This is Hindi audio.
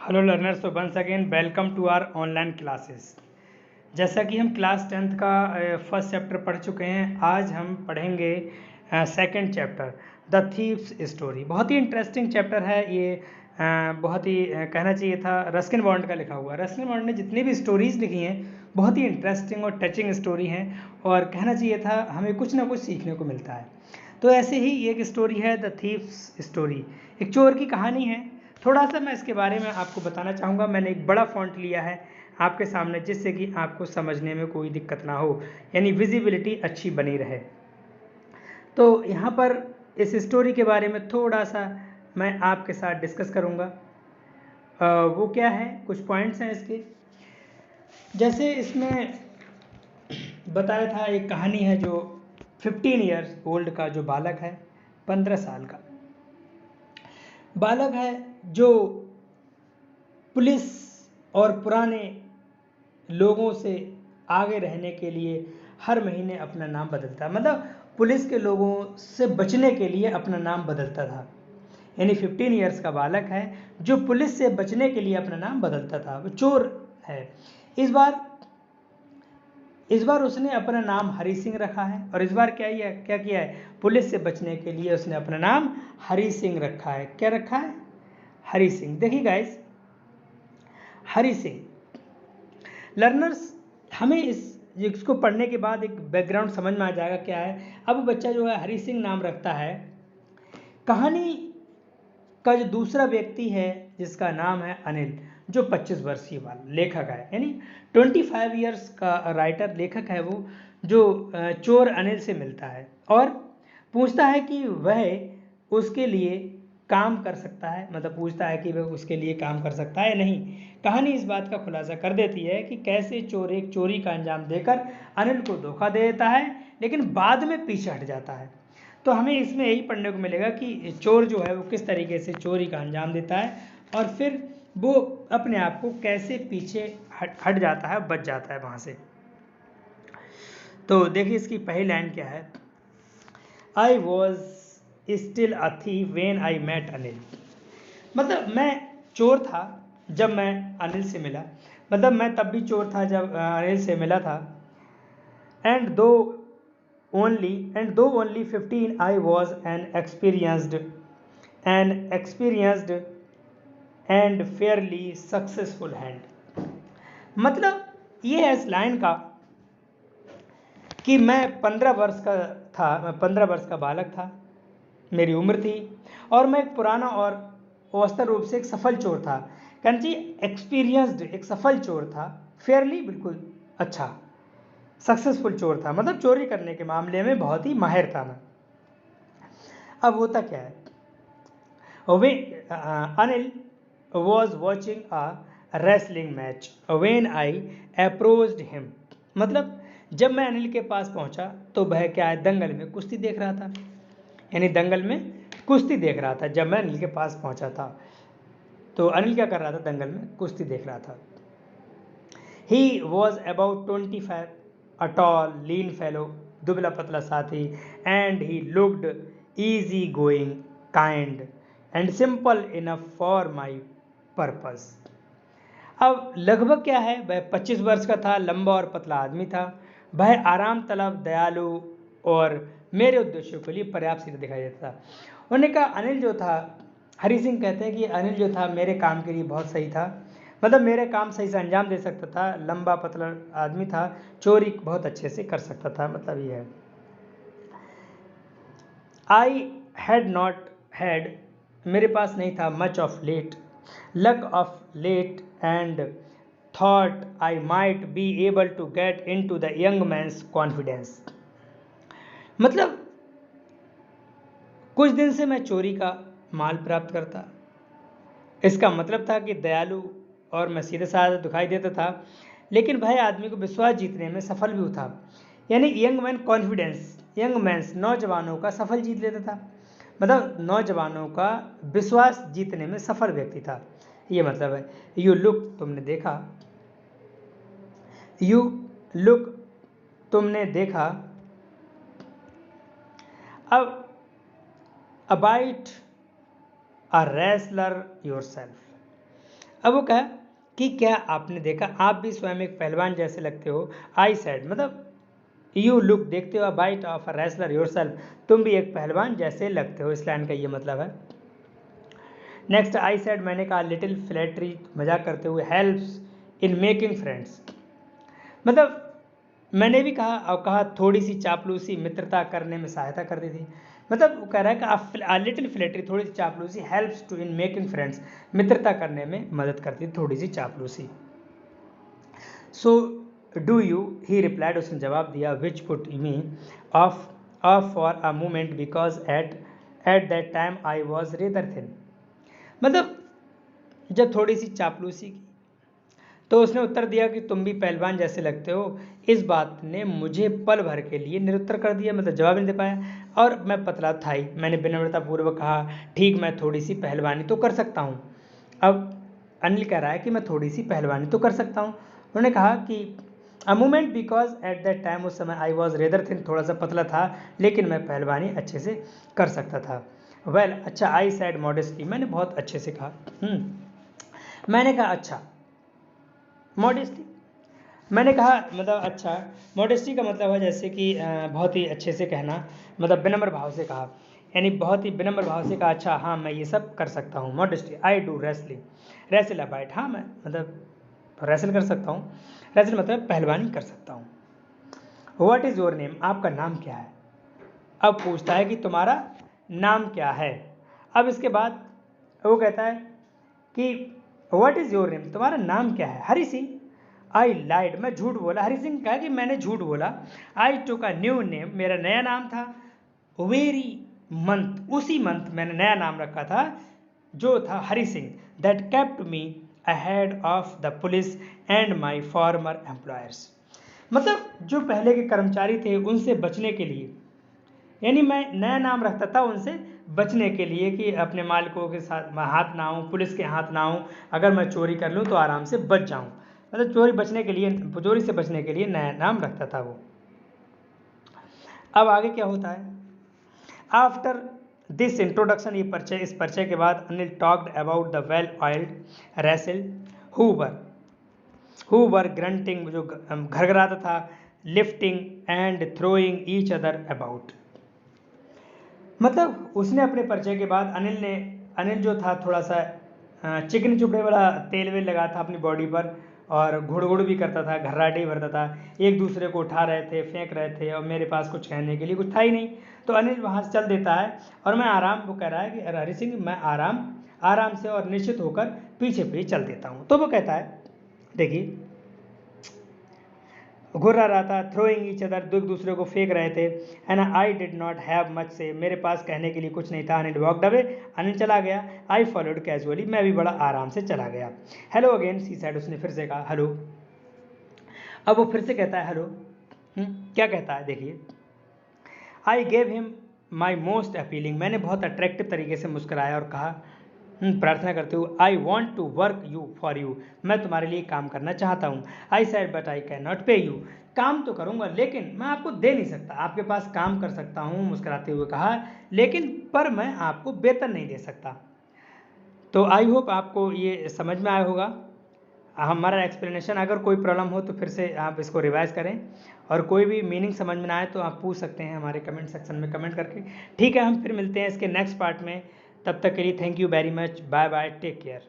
हेलो लर्नर्स, तो once again welcome to our online classes. जैसा कि हम क्लास 10th का फर्स्ट चैप्टर पढ़ चुके हैं, आज हम पढ़ेंगे second chapter the thieves story. बहुत ही इंटरेस्टिंग चैप्टर है ये। बहुत ही कहना चाहिए था रस्किन बॉन्ड का लिखा हुआ। रस्किन बॉन्ड ने जितनी भी स्टोरीज़ लिखी हैं बहुत ही इंटरेस्टिंग और टचिंग स्टोरी हैं, और कहना चाहिए था हमें कुछ ना कुछ सीखने को मिलता है। तो ऐसे ही एक स्टोरी है द थीव्स स्टोरी, एक चोर की कहानी है। थोड़ा सा मैं इसके बारे में आपको बताना चाहूँगा। मैंने एक बड़ा फॉन्ट लिया है आपके सामने, जिससे कि आपको समझने में कोई दिक्कत ना हो, यानी विजिबिलिटी अच्छी बनी रहे। तो यहाँ पर इस स्टोरी के बारे में थोड़ा सा मैं आपके साथ डिस्कस करूँगा। वो क्या है, कुछ पॉइंट्स हैं इसके। जैसे इसमें बताया था, एक कहानी है जो 15 ईयर्स ओल्ड का जो बालक है, 15 साल का बालक है, जो पुलिस और पुराने लोगों से आगे रहने के लिए हर महीने अपना नाम बदलता है। मतलब पुलिस के लोगों से बचने के लिए अपना नाम बदलता था। यानी 15 ईयर्स का बालक है जो पुलिस से बचने के लिए अपना नाम बदलता था। वो चोर है। इस बार उसने अपना नाम हरी सिंह रखा है। और इस बार क्या किया है, पुलिस से बचने के लिए उसने अपना नाम हरी सिंह रखा है। क्या रखा है? हरी सिंह। देखिए गाइस, हरी सिंह लर्नर्स, हमें इसको पढ़ने के बाद एक बैकग्राउंड समझ में आ जाएगा क्या है। अब बच्चा जो है हरी सिंह नाम रखता है। कहानी का जो दूसरा व्यक्ति है जिसका नाम है अनिल, जो 25 वर्षीय वाला लेखक है, यानी 25 ईयर्स का राइटर लेखक है वो, जो चोर अनिल से मिलता है और पूछता है कि वह उसके लिए काम कर सकता है। मतलब पूछता है कि वह उसके लिए काम कर सकता है या नहीं। कहानी इस बात का खुलासा कर देती है कि कैसे चोर एक चोरी का अंजाम देकर अनिल को धोखा दे देता है, लेकिन बाद में पीछे हट जाता है। तो हमें इसमें यही पढ़ने को मिलेगा कि चोर जो है वो किस तरीके से चोरी का अंजाम देता है और फिर वो अपने आप को कैसे पीछे हट जाता है, बच जाता है वहाँ से। तो देखिए इसकी पहली लाइन क्या है। I was still a thief when I met Anil. मतलब मैं चोर था जब मैं अनिल से मिला। मतलब मैं तब भी चोर था जब अनिल से मिला था। एंड दो only 15 I was an experienced and fairly successful hand। मतलब ये है इस लाइन का कि मैं 15 वर्ष का था, मैं 15 वर्ष का बालक था, मेरी उम्र थी, और मैं एक पुराना और औसत रूप से एक सफल चोर था। कहना चाहिए एक्सपीरियंस्ड, एक सफल चोर था। फेयरली, बिल्कुल अच्छा, सक्सेसफुल चोर था। मतलब चोरी करने के मामले में बहुत ही माहिर था मैं। अब होता क्या है, Anil was watching a wrestling match when I approached him. मतलब जब मैं अनिल के पास पहुंचा तो वह क्या है, दंगल में कुश्ती देख रहा था। यानी दंगल में कुश्ती देख रहा था जब मैं अनिल के पास पहुंचा था। तो अनिल क्या कर रहा था, दंगल में कुश्ती देख रहा था। He was about 25, a tall lean fellow, दुबला पतला साथी, and he looked easy going, kind and simple enough for my purpose. अब लगभग क्या है, वह 25 वर्ष का था, लंबा और पतला आदमी था। वह आराम तलब, दयालु और मेरे उद्देश्यों के लिए पर्याप्त सीधा दिखाई देता था। उन्होंने कहा अनिल जो था, हरी सिंह कहते हैं कि अनिल जो था मेरे काम के लिए बहुत सही था। मतलब मेरे काम सही से अंजाम दे सकता था, लंबा पतला आदमी था, चोरी बहुत अच्छे से कर सकता था। मतलब ये है, आई हैड नॉट हैड, मेरे पास नहीं था much of late, luck of late, and thought I might be able to get in to the young man's confidence. मतलब कुछ दिन से मैं चोरी का माल प्राप्त करता। इसका मतलब था कि दयालु और मैं सीधे साधा दिखाई देता था, लेकिन वह आदमी को विश्वास जीतने में सफल भी था। यानी young man confidence, young man's नौजवानों का सफल जीत लेता था। मतलब नौजवानों का विश्वास जीतने में सफल व्यक्ति था, ये मतलब है। यू लुक, तुमने देखा, यू लुक, तुमने देखा। अब अबाइट अ रेसलर योर सेल्फ। अब वो कहा कि क्या आपने देखा, आप भी स्वयं एक पहलवान जैसे लगते हो। आई सेड, मतलब यू लुक, देखते हो, bit of a wrestler yourself, तुम भी एक पहलवान जैसे लगते हो, इस लाइन का ये मतलब है। नेक्स्ट, आई सेड, मैंने कहा, लिटिल फ्लैटरी, मजाक करते हुए, हेल्प्स इन मेकिंग फ्रेंड्स, मतलब मैंने भी कहा और कहा थोड़ी सी चापलूसी मित्रता करने में सहायता कर दी थी। मतलब वो कह रहा है कि लिटिल फ्लैटरी, थोड़ी सी चापलूसी, helps to in making friends, मित्रता करने में मदद करती थी थोड़ी सी चापलूसी। So do you, he replied, उसने जवाब दिया, which put me off for a moment because at that time I was rather thin, मतलब जब थोड़ी सी चापलूसी की तो उसने उत्तर दिया कि तुम भी पहलवान जैसे लगते हो। इस बात ने मुझे पल भर के लिए निरुत्तर कर दिया, मतलब जवाब नहीं दे पाया, और मैं पतला था ही। मैंने विनम्रतापूर्वक कहा, ठीक, मैं थोड़ी सी पहलवानी तो कर सकता हूँ। अब अनिल कह रहा है कि मैं थोड़ी सी पहलवानी तो कर सकता हूँ। उन्होंने कहा कि अ moment because at that time, उस समय आई वॉज रेदर थिन, थोड़ा सा पतला था, लेकिन मैं पहलवानी अच्छे से कर सकता था। वेल, अच्छा, आई सैड मॉडेस्टली, मैंने बहुत अच्छे से कहा। मैंने कहा अच्छा, मॉडेस्टी, मैंने कहा मतलब अच्छा, मॉडेस्टी का मतलब है जैसे कि बहुत ही अच्छे से कहना, मतलब विनम्र भाव से कहा, यानी बहुत ही विनम्र भाव से कहा, अच्छा हाँ मैं ये सब कर सकता हूँ। Modesty, I do wrestling, wrestle a bit, हाँ मैं मतलब रेसल कर सकता हूँ, रेसल मतलब पहलवानी कर सकता हूँ। व्हाट इज़ योर नेम, आपका नाम क्या है। अब पूछता है कि तुम्हारा नाम क्या है। अब इसके बाद वो कहता है कि व्हाट इज़ योर नेम, तुम्हारा नाम क्या है। हरी सिंह, आई लाइड, मैं झूठ बोला। हरी सिंह कहा कि मैंने झूठ बोला। आई टुक अ न्यू नेम, मेरा नया नाम था। वेरी मंथ, उसी मंथ मैंने नया नाम रखा था जो था Hari Singh, that kept me ahead of the police and my former employers, मतलब जो पहले के कर्मचारी थे उनसे बचने के लिए, यानी मैं नया नाम रखता था उनसे बचने के लिए कि अपने मालिकों के साथ हाथ ना आऊँ, पुलिस के हाथ ना आऊँ, अगर मैं चोरी कर लूँ तो आराम से बच जाऊँ, मतलब चोरी से बचने के लिए नया नाम रखता था वो। अब आगे क्या होता है, आफ्टर दिस इंट्रोडक्शन, ये परिचय, इस परिचय के बाद Anil talked about the well oiled wrestle who were grunting, जो घरघराता था, lifting and throwing each other about, मतलब उसने अपने परिचय के बाद अनिल जो था थोड़ा सा चिकन चुपड़े वाला तेल वेल लगा था अपनी बॉडी पर, और घुड़ भी करता था, घर्राटे भरता था, एक दूसरे को उठा रहे थे, फेंक रहे थे, और मेरे पास कुछ कहने के लिए कुछ था ही नहीं, तो अनिल वहाँ से चल देता है, और मैं आराम, वो कह रहा है कि हरी सिंह, मैं आराम से और निश्चित होकर पीछे चल देता हूँ। तो वो कहता है, देखिए, घुर्रा रहा था, थ्रोइंग ईच अदर, एक दूसरे को फेंक रहे थे, and I did not have much से, मेरे पास कहने के लिए कुछ नहीं था। अनिल वॉकड अवे, अनिल चला गया। आई फॉलोड कैजुअली, मैं भी बड़ा आराम से चला गया। हेलो अगेन, सी सैड, उसने फिर से कहा हेलो। अब वो फिर से कहता है हेलो। क्या कहता है, देखिए, I gave him my most appealing, मैंने बहुत अट्रैक्टिव तरीके से मुस्कुराया और कहा, प्रार्थना करते हुए, I want to work you for you, मैं तुम्हारे लिए काम करना चाहता हूँ। I said but I can not pay you, काम तो करूँगा लेकिन मैं आपको दे नहीं सकता, आपके पास काम कर सकता हूँ, मुस्कुराते हुए कहा, लेकिन पर मैं आपको वेतन नहीं दे सकता। तो आई होप आपको ये समझ में आया होगा हमारा एक्सप्लेनेशन। अगर कोई प्रॉब्लम हो तो फिर से आप इसको रिवाइज करें, और कोई भी मीनिंग समझ में ना आए तो आप पूछ सकते हैं हमारे कमेंट सेक्शन में कमेंट करके। ठीक है, हम फिर मिलते हैं इसके नेक्स्ट पार्ट में, तब तक के लिए thank you very much, bye bye, take care.